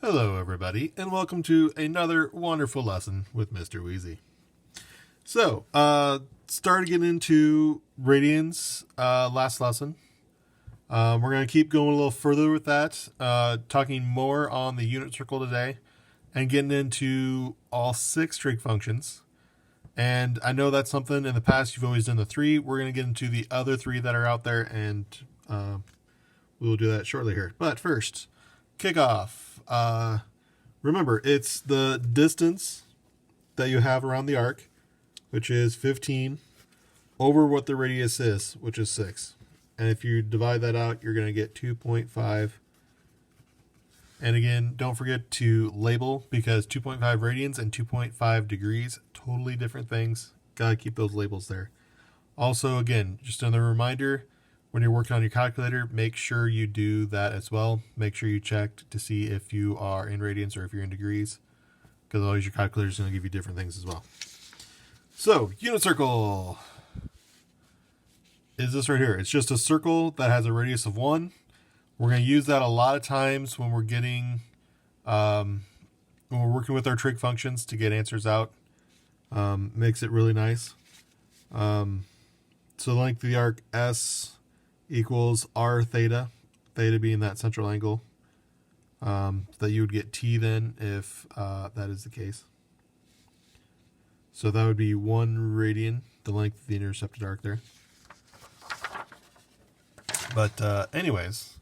Hello, everybody, and welcome to another wonderful lesson with Mr. Wheezy. So, started getting into radians last lesson. We're going to keep going a little further with that, talking more on the unit circle today, and getting into all 6 trig functions. And I know that's something in the past you've always done the 3. We're going to get into the other 3 that are out there, and we will do that shortly here. But first, kickoff. Remember, it's the distance that you have around the arc, which is 15, over what the radius is, which is 6. And if you divide that out, you're going to get 2.5. And again, don't forget to label, because 2.5 radians and 2.5 degrees, totally different things. Got to keep those labels there. Also, again, just another reminder, when you're working on your calculator, make sure you do that as well. Make sure you check to see if you are in radians or if you're in degrees, because always your calculator is going to give you different things as well. So, unit circle is this right here. It's just a circle that has a radius of 1. We're going to use that a lot of times when we're getting, when we're working with our trig functions to get answers out. Makes it really nice. So the length of the arc S equals r theta, theta being that central angle, that you would get t then if that is the case. So that would be 1 radian, the length of the intercepted arc there. But anyways,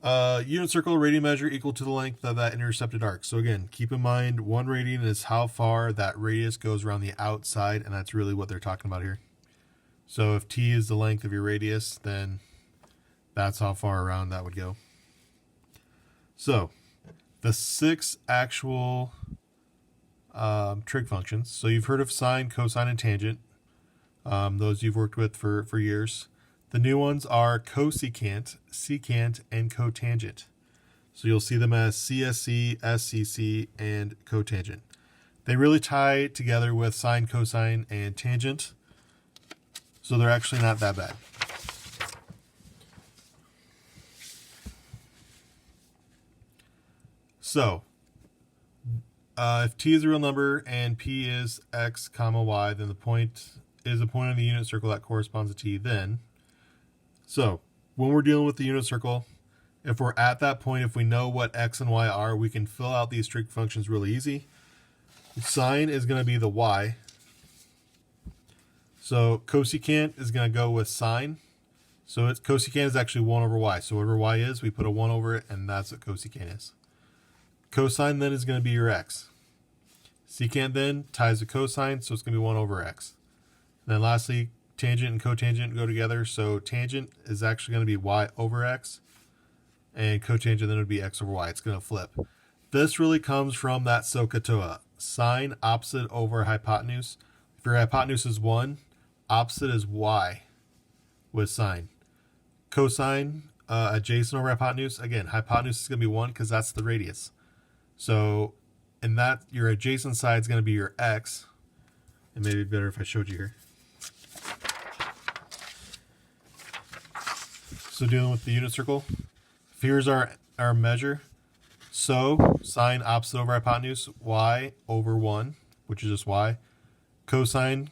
unit circle radian measure equal to the length of that intercepted arc. So again, keep in mind 1 radian is how far that radius goes around the outside, and that's really what they're talking about here. So if t is the length of your radius, then that's how far around that would go. So the 6 actual trig functions. So you've heard of sine, cosine, and tangent. Those you've worked with for years. The new ones are cosecant, secant, and cotangent. So you'll see them as CSC, SCC, and cotangent. They really tie together with sine, cosine, and tangent. So they're actually not that bad. So, if t is a real number and p is x comma y, then the point is a point on the unit circle that corresponds to t then. So, when we're dealing with the unit circle, if we're at that point, if we know what x and y are, we can fill out these trig functions really easy. Sine is going to be the y. So cosecant is going to go with sine. So cosecant is actually 1 over y. So whatever y is, we put a 1 over it, and that's what cosecant is. Cosine then is going to be your x. Secant then ties to cosine, so it's going to be 1 over x. And then lastly, tangent and cotangent go together. So tangent is actually going to be y over x, and cotangent then would be x over y. It's going to flip. This really comes from that SOHCAHTOA. Sine opposite over hypotenuse. If your hypotenuse is 1, opposite is y with sine. Cosine, adjacent over hypotenuse. Again, hypotenuse is going to be 1 because that's the radius. So in that, your adjacent side is going to be your x. And maybe better if I showed you here. So dealing with the unit circle, here's our measure. So sine opposite over hypotenuse, y over 1, which is just y. Cosine,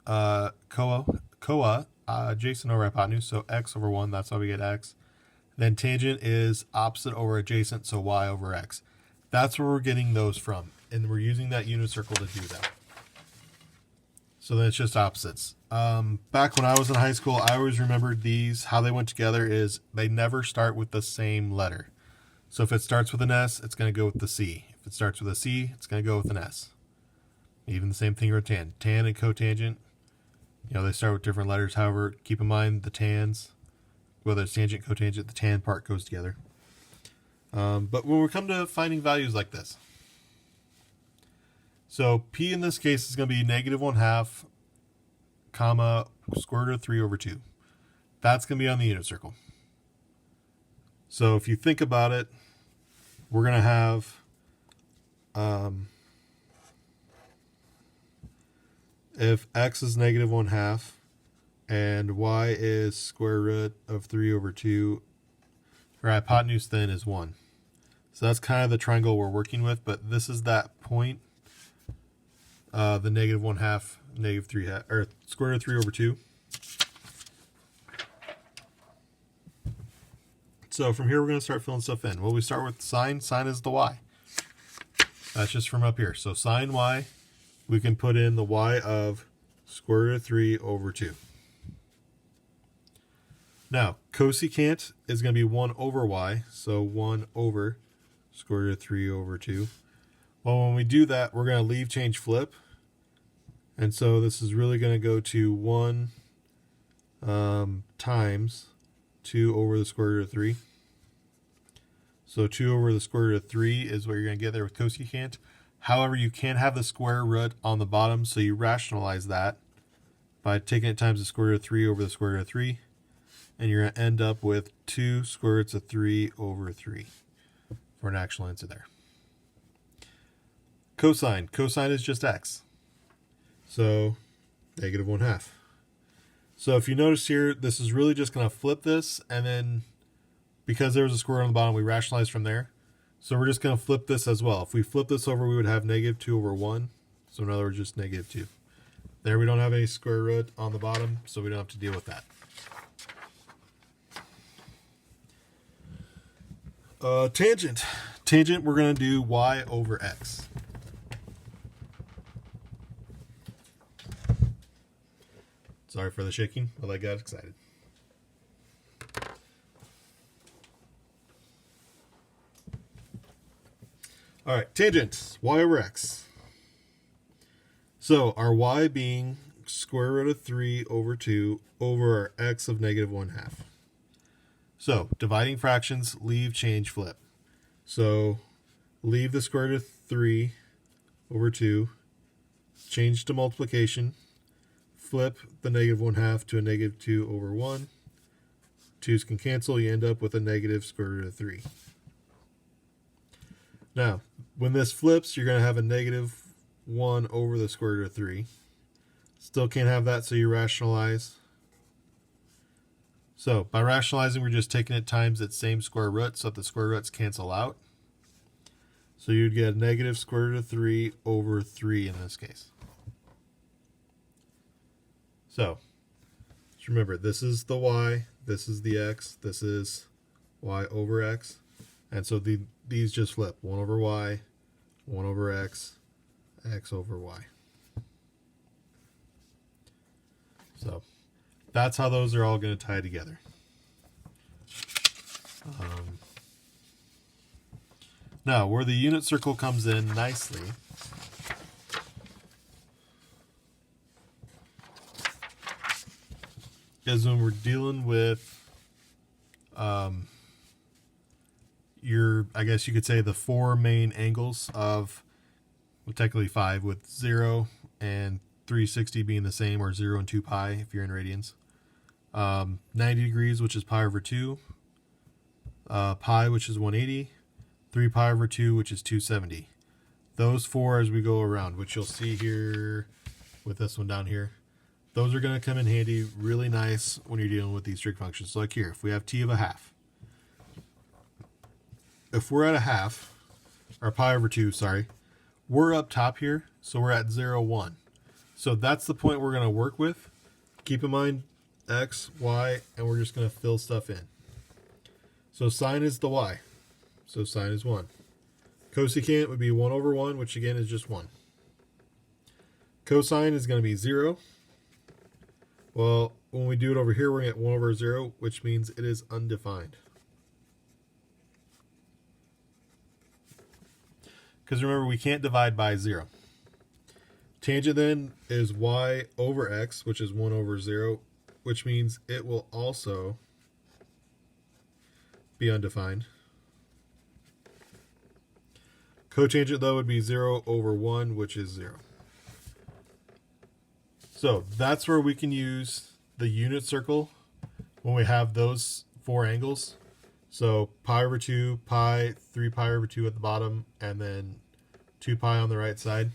coa, adjacent over hypotenuse, so x over 1, that's how we get x. Then tangent is opposite over adjacent, so y over x. That's where we're getting those from, and we're using that unit circle to do that. So then it's just opposites. Back when I was in high school, I always remembered these. How they went together is they never start with the same letter. So if it starts with an S, it's going to go with the C. If it starts with a C, it's going to go with an S. Even the same thing with tan. Tan and cotangent, they start with different letters. However, keep in mind the tans, whether it's tangent, cotangent, the tan part goes together. But when we come to finding values like this, so p in this case is going to be -1/2, comma, square root of 3 over 2. That's going to be on the unit circle. So if you think about it, we're going to have if x is -1/2 and y is square root of 3 over 2, our hypotenuse then is 1. So that's kind of the triangle we're working with, but this is that point, the negative 1/2, negative 3/2, or square root of 3 over 2. So from here, we're going to start filling stuff in. Well, we start with sine. Sine is the y. That's just from up here. So sine y, we can put in the y of square root of 3 over 2. Now, cosecant is going to be 1 over y, so 1 over square root of 3 over 2. Well, when we do that, we're going to leave, change, flip. And so this is really going to go to 1 times 2 over the square root of 3. So 2 over the square root of 3 is what you're going to get there with cosecant. However, you can have the square root on the bottom, so you rationalize that by taking it times the square root of 3 over the square root of 3. And you're going to end up with 2 square roots of 3 over 3 for an actual answer there. Cosine. Cosine is just x. So negative 1/2. So if you notice here, this is really just going to flip this, and then because there was a square on the bottom, we rationalize from there. So we're just going to flip this as well. If we flip this over, we would have negative 2 over 1. So in other words, just negative 2. There we don't have any square root on the bottom, so we don't have to deal with that. Tangent. Tangent, we're going to do y over x. Sorry for the shaking, but I got excited. All right, tangent, y over x. So our y being square root of 3 over 2 over our x of negative 1/2. So dividing fractions, leave, change, flip. So leave the square root of 3 over 2, change to multiplication, flip the negative 1/2 to a negative 2 over 1. 2's can cancel, you end up with a negative square root of 3. Now, when this flips, you're going to have a negative 1 over the square root of 3. Still can't have that, so you rationalize. So by rationalizing, we're just taking it times its same square root so that the square roots cancel out. So you'd get a negative square root of 3 over 3 in this case. So just remember, this is the y, this is the x, this is y over x. And so these just flip. 1 over y, 1 over x, x over y. So that's how those are all going to tie together. Now, where the unit circle comes in nicely is when we're dealing with I guess you could say the 4 main angles of, well, technically 5, with 0 and 360 being the same, or 0 and 2 pi if you're in radians. 90 degrees, which is pi over 2. Pi, which is 180. 3 pi over 2, which is 270. Those 4 as we go around, which you'll see here with this one down here. Those are going to come in handy, really nice when you're dealing with these trig functions. So like here, if we have t of a half. If we're at a half, or pi over 2, sorry, we're up top here, so we're at 0, 1. So that's the point we're going to work with. Keep in mind x, y, and we're just going to fill stuff in. So sine is the y, so sine is 1. Cosecant would be 1 over 1, which again is just 1. Cosine is going to be 0. Well, when we do it over here, we're going to get 1 over 0, which means it is undefined. Because remember, we can't divide by 0. Tangent then is y over x, which is 1 over 0, which means it will also be undefined. Cotangent, though, would be 0 over 1, which is 0. So that's where we can use the unit circle when we have those 4 angles. So pi over 2, pi, 3 pi over 2 at the bottom, and then 2 pi on the right side.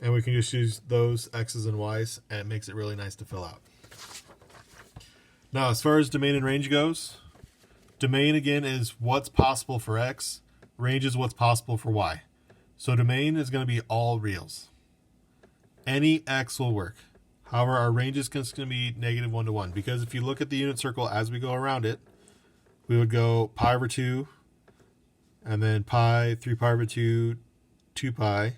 And we can just use those x's and y's, and it makes it really nice to fill out. Now, as far as domain and range goes, Domain, again, is what's possible for x. Range is what's possible for y. So domain is going to be all reals. Any x will work. However, our range is going to be -1 to 1. Because if you look at the unit circle as we go around it, we would go pi over 2, and then pi, 3 pi over 2, 2 pi,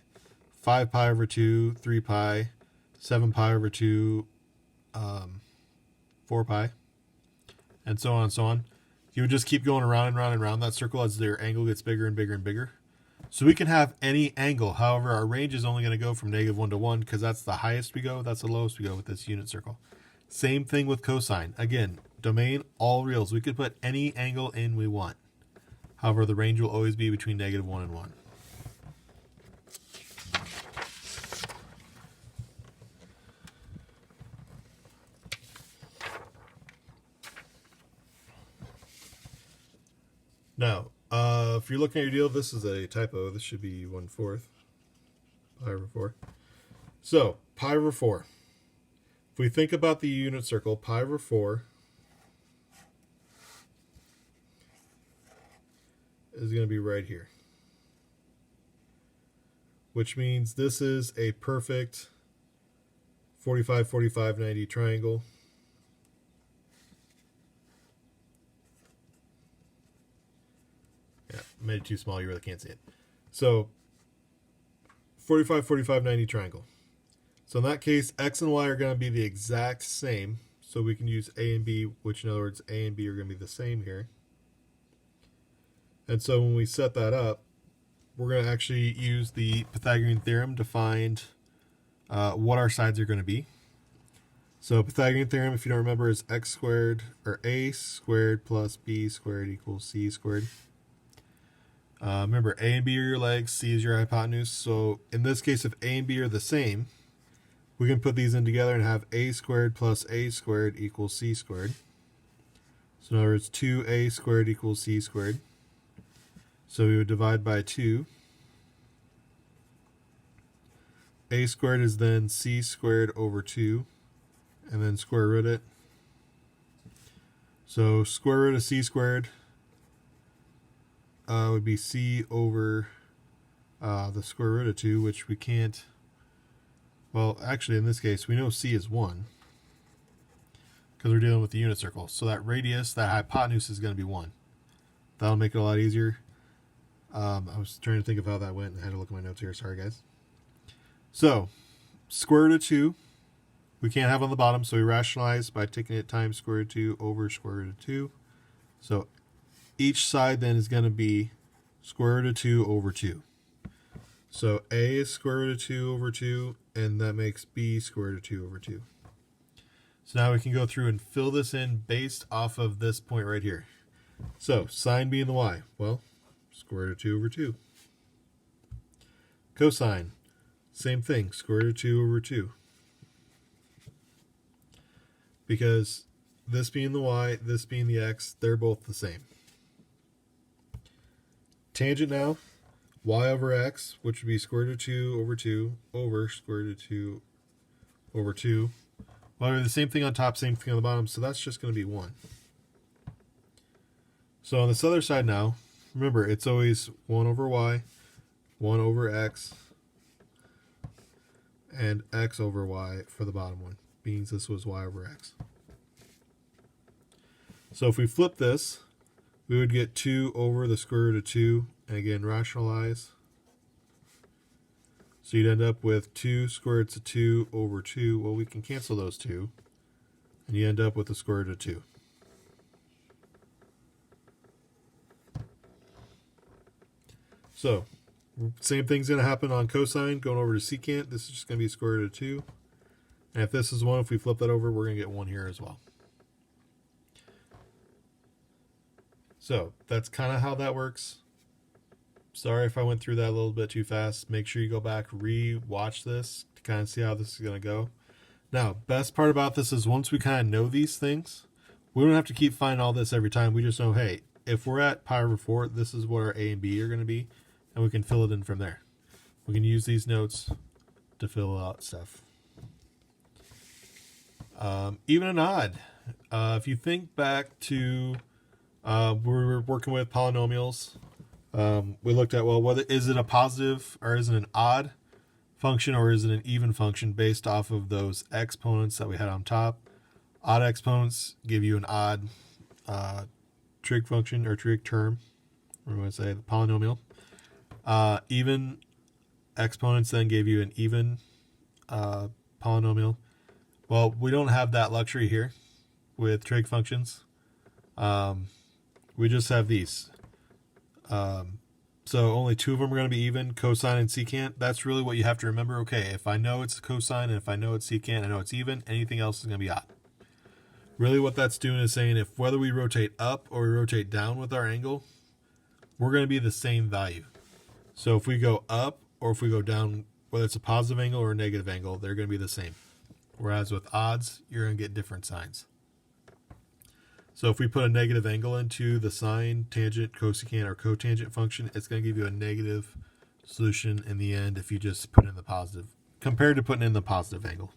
5 pi over 2, 3 pi, 7 pi over 2, 4 pi, and so on and so on. You would just keep going around and around and around that circle as their angle gets bigger and bigger and bigger. So we can have any angle. However, our range is only going to go from -1 to 1 because that's the highest we go, that's the lowest we go with this unit circle. Same thing with cosine. Again, domain, all reals. We could put any angle in we want. However, the range will always be between -1 and 1. Now, if you're looking at your deal, this is a typo. This should be 1/4. Pi over 4. So, pi over 4. If we think about the unit circle, pi over 4 is going to be right here. Which means this is a perfect 45, 45, 90 triangle. Yeah, made it too small, you really can't see it. So 45, 45, 90 triangle. So in that case, x and y are going to be the exact same. So we can use a and b, which in other words, a and b are going to be the same here. And so when we set that up, we're going to actually use the Pythagorean theorem to find what our sides are going to be. So Pythagorean theorem, if you don't remember, is x squared, or a squared plus b squared equals c squared. Remember, a and b are your legs, c is your hypotenuse. So in this case, if a and b are the same, we can put these in together and have a squared plus a squared equals c squared. So in other words, 2a squared equals c squared. So we would divide by 2. A squared is then c squared over 2, and then square root it. So square root of c squared would be c over the square root of 2, which we can't, well, actually in this case, we know c is 1, because we're dealing with the unit circle. So that radius, that hypotenuse is going to be 1. That'll make it a lot easier. I was trying to think of how that went, and I had to look at my notes here. Sorry, guys. So, square root of 2, we can't have on the bottom, so we rationalize by taking it times square root of 2 over square root of 2. So, each side then is going to be square root of 2 over 2. So, a is square root of 2 over 2, and that makes b square root of 2 over 2. So now we can go through and fill this in based off of this point right here. So, sine being the y, well, square root of 2 over 2. Cosine, same thing, square root of 2 over 2. Because this being the y, this being the x, they're both the same. Tangent now, y over x, which would be square root of 2 over 2 over square root of 2 over 2. Well, we have the same thing on top, same thing on the bottom, so that's just going to be 1. So on this other side now, remember, it's always 1 over y, 1 over x, and x over y for the bottom one. Means this was y over x. So if we flip this, we would get 2 over the square root of 2, and again, rationalize. So you'd end up with 2 square roots of 2 over 2. Well, we can cancel those 2, and you end up with the square root of 2. So, same thing's going to happen on cosine, going over to secant. This is just going to be square root of 2. And if this is 1, if we flip that over, we're going to get 1 here as well. So, that's kind of how that works. Sorry if I went through that a little bit too fast. Make sure you go back, re-watch this to kind of see how this is going to go. Now, best part about this is once we kind of know these things, we don't have to keep finding all this every time. We just know, hey, if we're at pi over 4, this is what our a and b are going to be. And we can fill it in from there. We can use these notes to fill out stuff. Even and odd. If you think back to We were working with polynomials. We looked at, well, whether is it a positive or is it an odd function or is it an even function based off of those exponents that we had on top. Odd exponents give you an odd trig function or trig term. We're going to say the polynomial. Even exponents then gave you an even polynomial. Well, we don't have that luxury here with trig functions. We just have these. So only two of them are going to be even, cosine and secant. That's really what you have to remember. Okay, if I know it's cosine and if I know it's secant, I know it's even. Anything else is going to be odd. Really what that's doing is saying if whether we rotate up or we rotate down with our angle, we're going to be the same value. So if we go up or if we go down, whether it's a positive angle or a negative angle, they're going to be the same. Whereas with odds, you're going to get different signs. So if we put a negative angle into the sine, tangent, cosecant, or cotangent function, it's going to give you a negative solution in the end if you just put in the positive, compared to putting in the positive angle.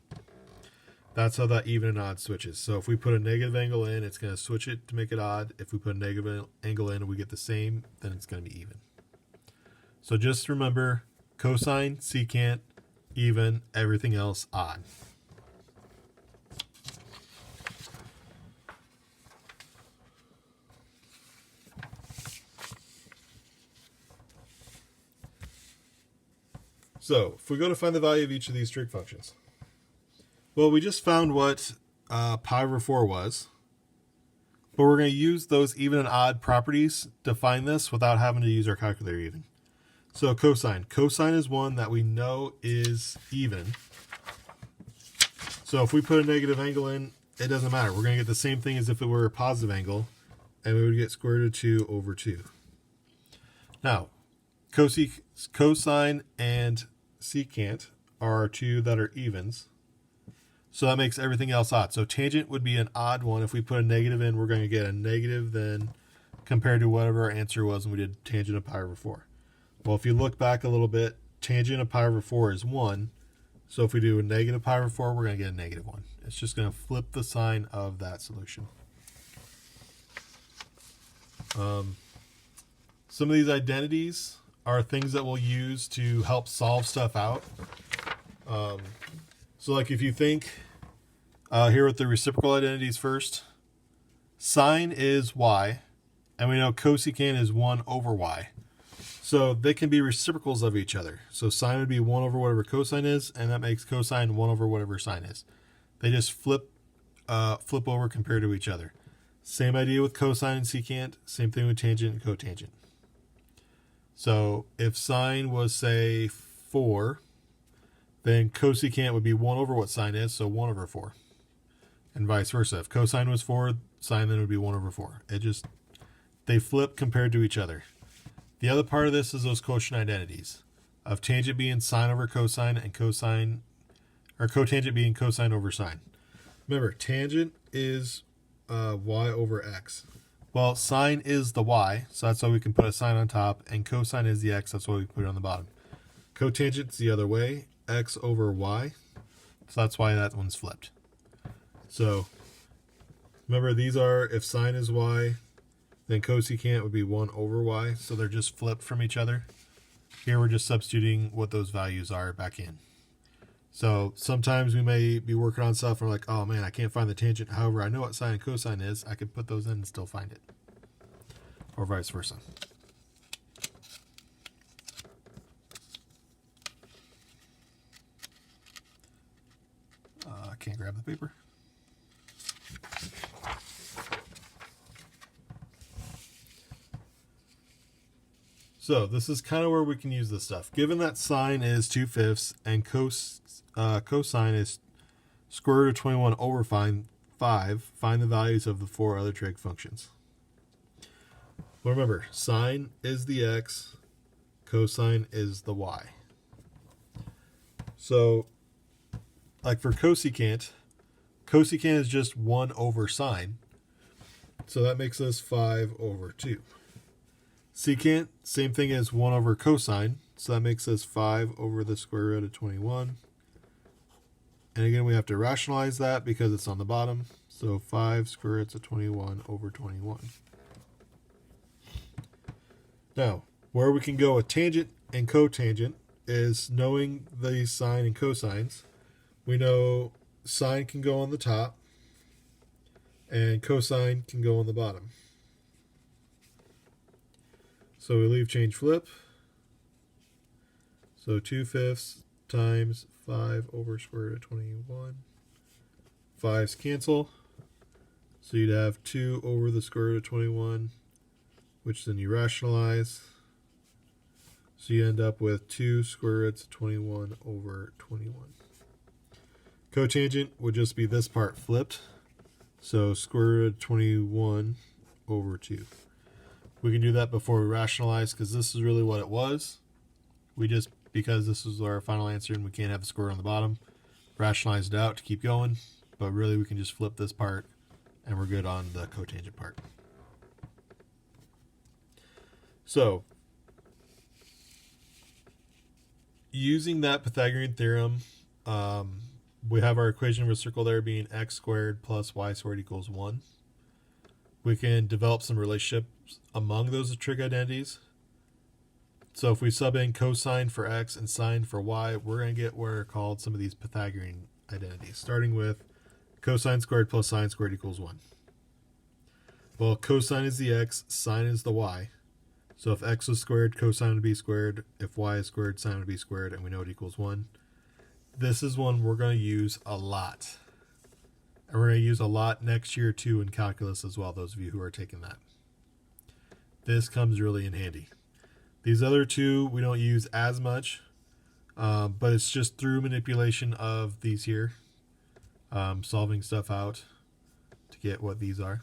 That's how that even and odd switches. So if we put a negative angle in, it's going to switch it to make it odd. If we put a negative angle in and we get the same, then it's going to be even. So just remember, cosine, secant, even, everything else odd. So if we go to find the value of each of these trig functions, well, we just found what pi over 4 was, but we're going to use those even and odd properties to find this without having to use our calculator even. So cosine. Cosine is one that we know is even. So if we put a negative angle in, it doesn't matter. We're going to get the same thing as if it were a positive angle, and we would get square root of 2 over 2. Now, cosine and secant are two that are evens. So that makes everything else odd. So tangent would be an odd one. If we put a negative in, we're going to get a negative then compared to whatever our answer was when we did tangent of pi over 4. Well, if you look back a little bit, tangent of pi over 4 is 1. So if we do a negative pi over 4, we're going to get a negative 1. It's just going to flip the sign of that solution. Some of these identities are things that we'll use to help solve stuff out. So like if you think here with the reciprocal identities first, sine is y, and we know cosecant is 1 over y. So they can be reciprocals of each other. So sine would be 1 over whatever cosine is, and that makes cosine 1 over whatever sine is. They just flip over compared to each other. Same idea with cosine and secant, same thing with tangent and cotangent. So if sine was, say, 4, then cosecant would be 1 over what sine is, so 1 over 4. And vice versa. If cosine was 4, sine then would be 1 over 4. They flip compared to each other. The other part of this is those quotient identities of tangent being sine over cosine and cosine, or cotangent being cosine over sine. Remember, tangent is y over x. Well, sine is the y, so that's why we can put a sine on top, and cosine is the x, that's why we put it on the bottom. Cotangent's the other way, x over y, so that's why that one's flipped. So, remember these are, if sine is y, then cosecant would be 1 over y, so they're just flipped from each other. Here we're just substituting what those values are back in. So sometimes we may be working on stuff and we're like, oh man, I can't find the tangent. However, I know what sine and cosine is. I could put those in and still find it. Or vice versa. I can't grab the paper. So this is kind of where we can use this stuff. Given that sine is 2/5 and cosine is square root of 21 over 5, find the values of the 4 other trig functions. Well, remember, sine is the x, cosine is the y. So, like for cosecant is just 1 over sine. So that makes us 5 over 2. Secant, same thing as 1 over cosine. So that makes us 5 over the square root of 21. And again, we have to rationalize that because it's on the bottom. So 5 square roots of 21 over 21. Now, where we can go with tangent and cotangent is knowing the sine and cosines. We know sine can go on the top and cosine can go on the bottom. So we leave change flip. So 2/5 times 5 over square root of 21. 5's cancel. So you'd have 2 over the square root of 21, which then you rationalize. So you end up with 2 square roots of 21 over 21. Cotangent would just be this part flipped. So square root of 21 over 2. We can do that before we rationalize because this is really what it was. We just, because this is our final answer and we can't have the square on the bottom, rationalized it out to keep going. But really we can just flip this part and we're good on the cotangent part. So, using that Pythagorean theorem, we have our equation with circle there being x squared plus y squared equals 1. We can develop some relationships among those trig identities. So if we sub in cosine for x and sine for y, we're going to get what are called some of these Pythagorean identities, starting with cosine squared plus sine squared equals 1. Well, cosine is the x, sine is the y. So if x was squared, cosine would be squared. If y is squared, sine would be squared, and we know it equals 1. This is one we're going to use a lot. And we're going to use a lot next year, too, in calculus as well, those of you who are taking that. This comes really in handy. These other two we don't use as much, but it's just through manipulation of these here, solving stuff out to get what these are.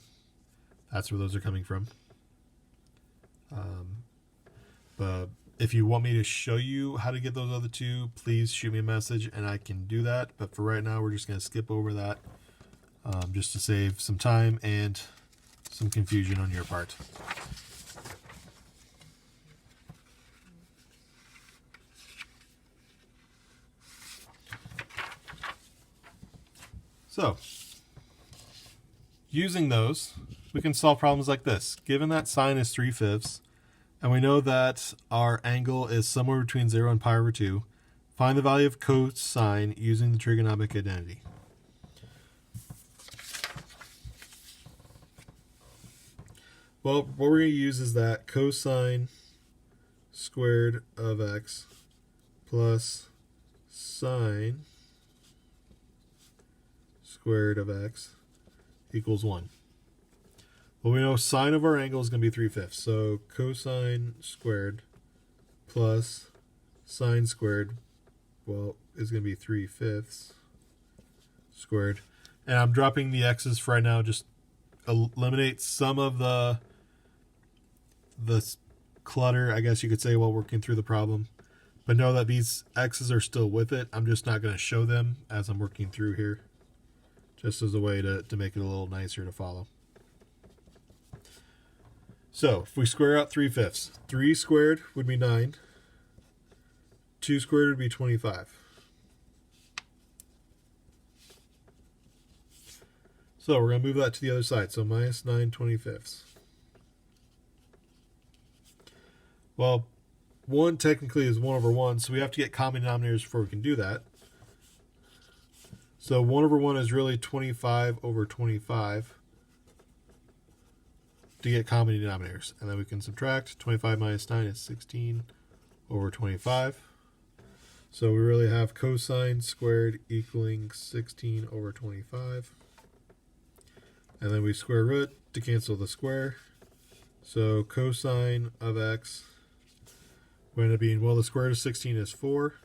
That's where those are coming from. But if you want me to show you how to get those other two, please shoot me a message and I can do that. But for right now, we're just going to skip over that just to save some time and some confusion on your part. So, using those, we can solve problems like this. Given that sine is 3/5, and we know that our angle is somewhere between 0 and pi over 2, find the value of cosine using the trigonometric identity. Well, what we're going to use is that cosine squared of x plus sine squared of x equals 1. Well, we know sine of our angle is going to be 3/5. So cosine squared plus sine squared, well, is going to be 3/5 squared. And I'm dropping the x's for right now. Just eliminate some of the clutter, I guess you could say, while working through the problem. But know that these x's are still with it. I'm just not going to show them as I'm working through here, just as a way to make it a little nicer to follow. So if we square out 3/5, 3 squared would be 9. 2 squared would be 25. So we're going to move that to the other side. So minus 9 25ths. Well, 1 technically is 1 over 1, so we have to get common denominators before we can do that. So 1 over 1 is really 25 over 25 to get common denominators. And then we can subtract. 25 minus 9 is 16 over 25. So we really have cosine squared equaling 16 over 25. And then we square root to cancel the square. So cosine of x will end up being, well, the square root of 16 is 4.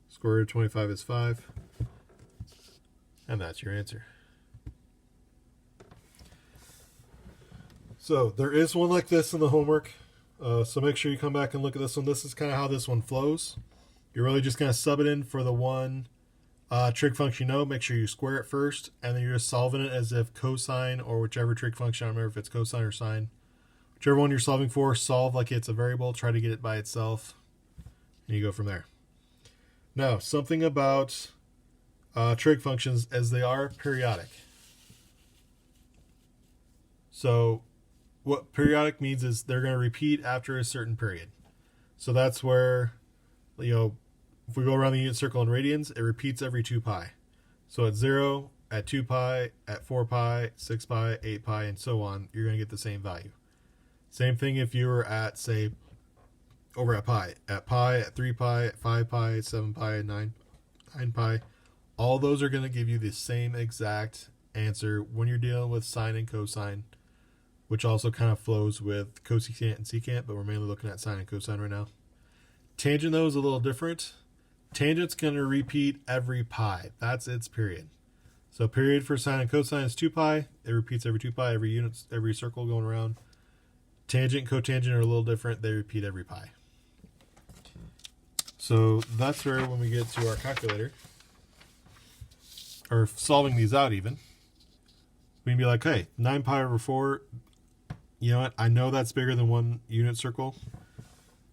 Square root of 25 is 5. And that's your answer. So there is one like this in the homework. So make sure you come back and look at this one. This is kind of how this one flows. You're really just going to sub it in for the one trig function you know. Make sure you square it first. And then you're just solving it as if cosine or whichever trig function, I don't remember if it's cosine or sine. Whichever one you're solving for, solve like it's a variable. Try to get it by itself. And you go from there. Now, something about trig functions as they are periodic. So what periodic means is they're going to repeat after a certain period. So that's where, if we go around the unit circle in radians, it repeats every 2 pi. So at 0, at 2 pi, at 4 pi, 6 pi, 8 pi, and so on, you're going to get the same value. Same thing if you were at, say, over at pi, at 3 pi, at 5 pi, 7 pi, 9 pi. All those are going to give you the same exact answer when you're dealing with sine and cosine, which also kind of flows with cosecant and secant, but we're mainly looking at sine and cosine right now. Tangent, though, is a little different. Tangent's going to repeat every pi. That's its period. So period for sine and cosine is 2 pi. It repeats every 2 pi, every unit, every circle going around. Tangent and cotangent are a little different. They repeat every pi. So that's where, when we get to our calculator, or solving these out even, we can be like, hey, 9 pi over 4, you know what? I know that's bigger than 1 unit circle.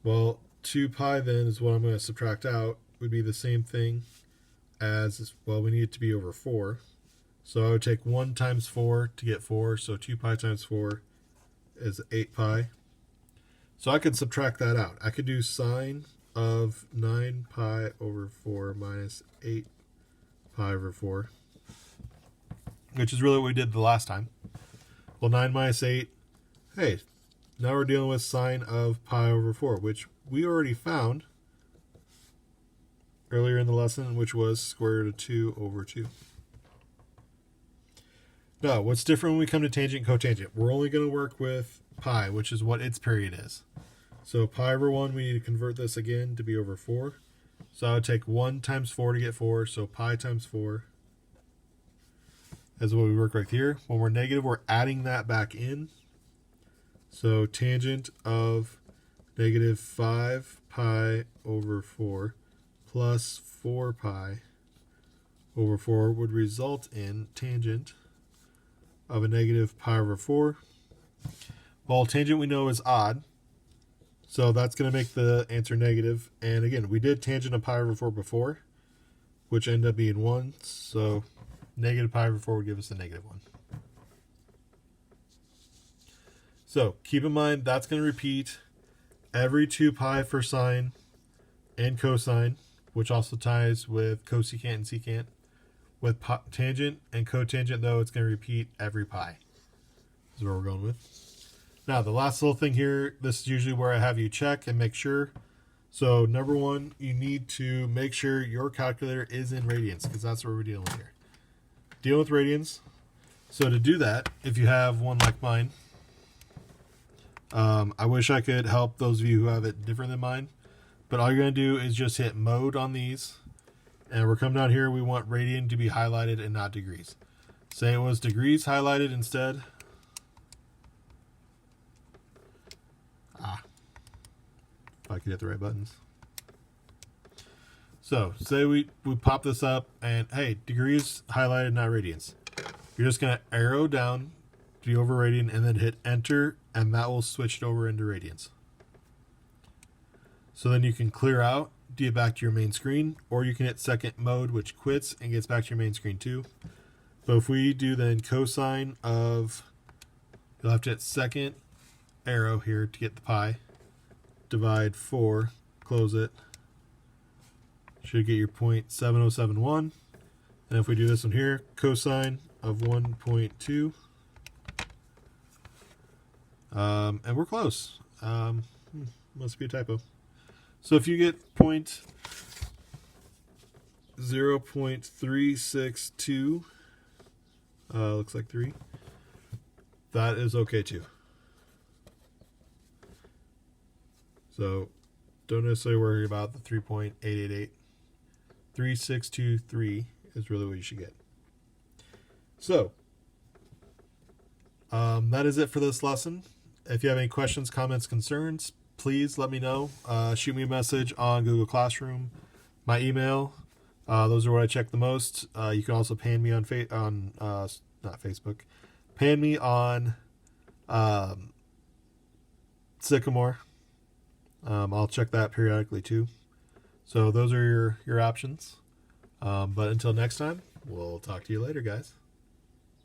Well, 2 pi then is what I'm going to subtract out. Would be the same thing as, well, we need it to be over 4. So I would take 1 times 4 to get 4. So 2 pi times 4 is 8 pi. So I could subtract that out. I could do sine of 9 pi over 4 minus 8 pi over 4, which is really what we did the last time. Well, 9 minus 8, hey, now we're dealing with sine of pi over 4, which we already found earlier in the lesson, which was square root of 2 over 2. Now, what's different when we come to tangent and cotangent? We're only going to work with pi, which is what its period is. So pi over 1, we need to convert this again to be over 4. So I would take 1 times 4 to get 4, so pi times 4 is what we work right here. When we're negative, we're adding that back in. So tangent of negative 5 pi over 4 plus 4 pi over 4 would result in tangent of a negative pi over 4. Well, tangent we know is odd, so that's going to make the answer negative. And again, we did tangent of pi over 4 before, which ended up being 1. So negative pi over 4 would give us a negative 1. So keep in mind that's going to repeat every 2 pi for sine and cosine, which also ties with cosecant and secant. With tangent and cotangent, though, it's going to repeat every pi. This is where we're going with. Now, the last little thing here, this is usually where I have you check and make sure. So, number 1, you need to make sure your calculator is in radians, because that's what we're dealing with here. Dealing with radians. So, to do that, if you have one like mine, I wish I could help those of you who have it different than mine. But all you're going to do is just hit mode on these. And we're coming down here. We want radian to be highlighted and not degrees. Say it was degrees highlighted instead. If I could hit the right buttons. So say we pop this up and, hey, degrees highlighted, not radians. You're just going to arrow down to be over radian and then hit enter, and that will switch it over into radians. So then you can clear out, get back to your main screen, or you can hit second mode, which quits and gets back to your main screen too. But if we do then cosine of, you'll have to hit second arrow here to get the pi, divide 4, close it, should get your 0.7071. And if we do this one here, cosine of 1.2, and we're close. Must be a typo. So if you get 0.362, looks like 3, that is okay too. So don't necessarily worry about the 3.888. 3623 is really what you should get. So that is it for this lesson. If you have any questions, comments, concerns, please let me know. Shoot me a message on Google Classroom, my email. Those are what I check the most. You can also pan me on not Facebook. Pan me on Sycamore. I'll check that periodically too. So those are your options. But until next time, we'll talk to you later, guys.